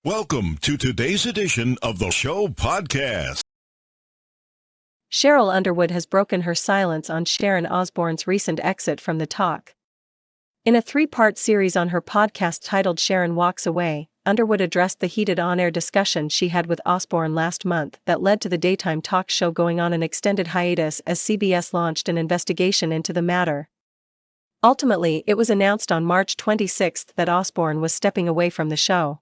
Welcome to today's edition of the show podcast. Sheryl Underwood has broken her silence on Sharon Osbourne's recent exit from the talk. In a three-part series on her podcast titled Sharon Walks Away, Underwood addressed the heated on-air discussion she had with Osbourne last month that led to the daytime talk show going on an extended hiatus as CBS launched an investigation into the matter. Ultimately, it was announced on March 26 that Osbourne was stepping away from the show.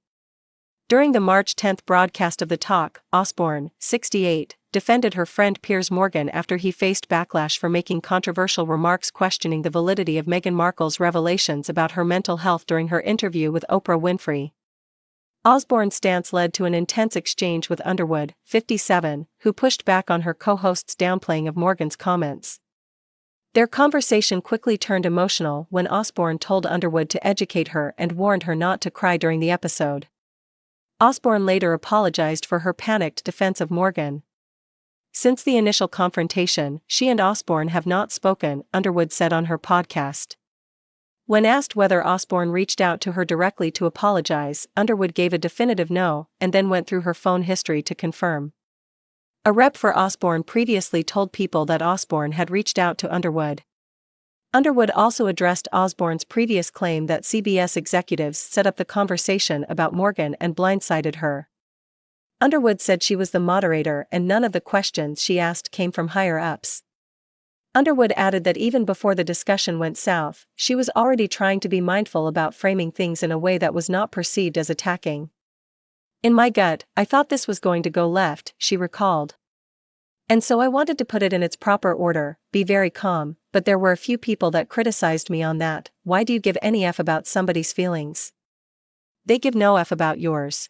During the March 10 broadcast of the talk, Osbourne, 68, defended her friend Piers Morgan after he faced backlash for making controversial remarks questioning the validity of Meghan Markle's revelations about her mental health during her interview with Oprah Winfrey. Osbourne's stance led to an intense exchange with Underwood, 57, who pushed back on her co-host's downplaying of Morgan's comments. Their conversation quickly turned emotional when Osbourne told Underwood to educate her and warned her not to cry during the episode. Osbourne later apologized for her panicked defense of Morgan. Since the initial confrontation, she and Osbourne have not spoken, Underwood said on her podcast. When asked whether Osbourne reached out to her directly to apologize, Underwood gave a definitive no, and then went through her phone history to confirm. A rep for Osbourne previously told People that Osbourne had reached out to Underwood. Underwood also addressed Osbourne's previous claim that CBS executives set up the conversation about Morgan and blindsided her. Underwood said she was the moderator and none of the questions she asked came from higher-ups. Underwood added that even before the discussion went south, she was already trying to be mindful about framing things in a way that was not perceived as attacking. "In my gut, I thought this was going to go left," she recalled. "And so I wanted to put it in its proper order, be very calm, but there were a few people that criticized me on that. Why do you give any F about somebody's feelings? They give no F about yours.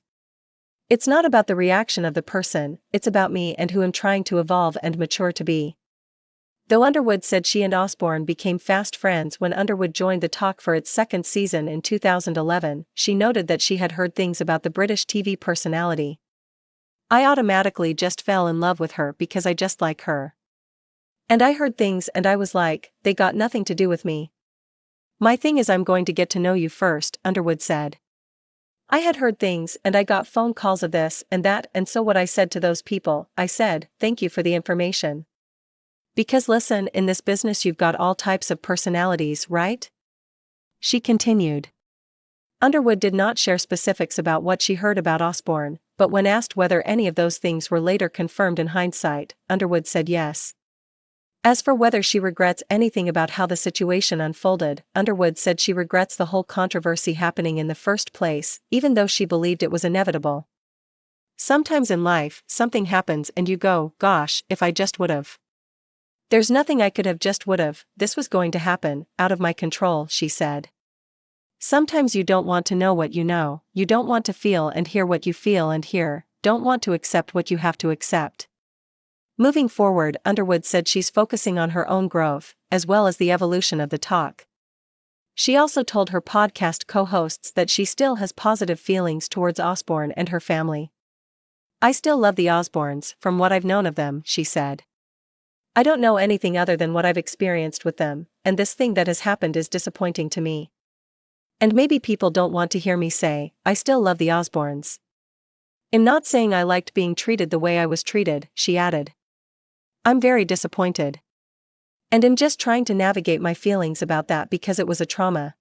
It's not about the reaction of the person, it's about me and who I'm trying to evolve and mature to be." Though Underwood said she and Osbourne became fast friends when Underwood joined the talk for its second season in 2011, she noted that she had heard things about the British TV personality. "I automatically just fell in love with her because I just like her. And I heard things and I was like, they got nothing to do with me. My thing is I'm going to get to know you first," Underwood said. "I had heard things and I got phone calls of this and that, and so what I said to those people, I said, thank you for the information. Because listen, in this business you've got all types of personalities, right?" She continued. Underwood did not share specifics about what she heard about Osbourne, but when asked whether any of those things were later confirmed in hindsight, Underwood said yes. As for whether she regrets anything about how the situation unfolded, Underwood said she regrets the whole controversy happening in the first place, even though she believed it was inevitable. "Sometimes in life, something happens and you go, gosh, if I just would've. There's nothing I could have just would've, this was going to happen, out of my control," she said. "Sometimes you don't want to know what you know, you don't want to feel and hear what you feel and hear, don't want to accept what you have to accept." Moving forward, Underwood said she's focusing on her own growth, as well as the evolution of the talk. She also told her podcast co-hosts that she still has positive feelings towards Osbourne and her family. "I still love the Osbournes, from what I've known of them," she said. "I don't know anything other than what I've experienced with them, and this thing that has happened is disappointing to me. And maybe people don't want to hear me say, I still love the Osbournes. I'm not saying I liked being treated the way I was treated," she added. "I'm very disappointed. And I'm just trying to navigate my feelings about that because it was a trauma."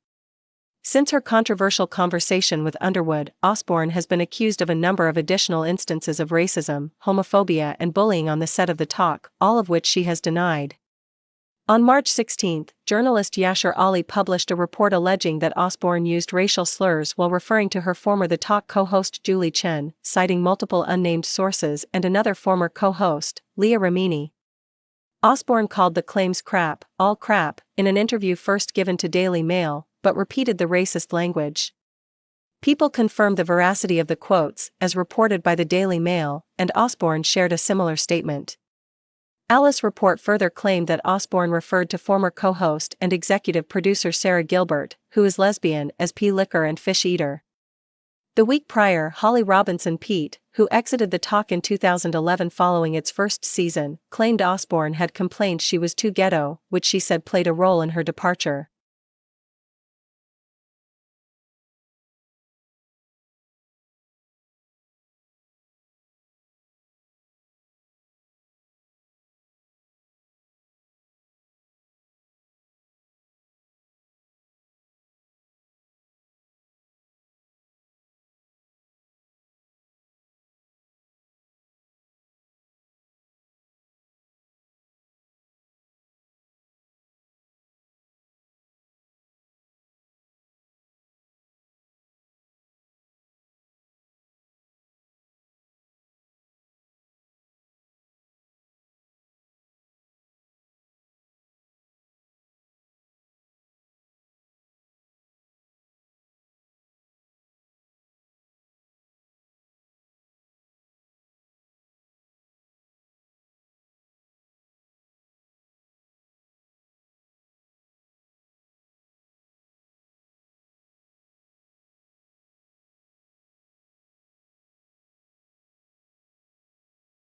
Since her controversial conversation with Underwood, Osbourne has been accused of a number of additional instances of racism, homophobia and bullying on the set of the talk, all of which she has denied. On March 16, journalist Yashar Ali published a report alleging that Osbourne used racial slurs while referring to her former The Talk co-host Julie Chen, citing multiple unnamed sources and another former co-host, Leah Remini. Osbourne called the claims crap, all crap, in an interview first given to Daily Mail, but repeated the racist language. People confirmed the veracity of the quotes, as reported by the Daily Mail, and Osbourne shared a similar statement. Alice report further claimed that Osbourne referred to former co-host and executive producer Sarah Gilbert, who is lesbian, as P-licker and fish eater. The week prior, Holly Robinson Peete, who exited the talk in 2011 following its first season, claimed Osbourne had complained she was too ghetto, which she said played a role in her departure.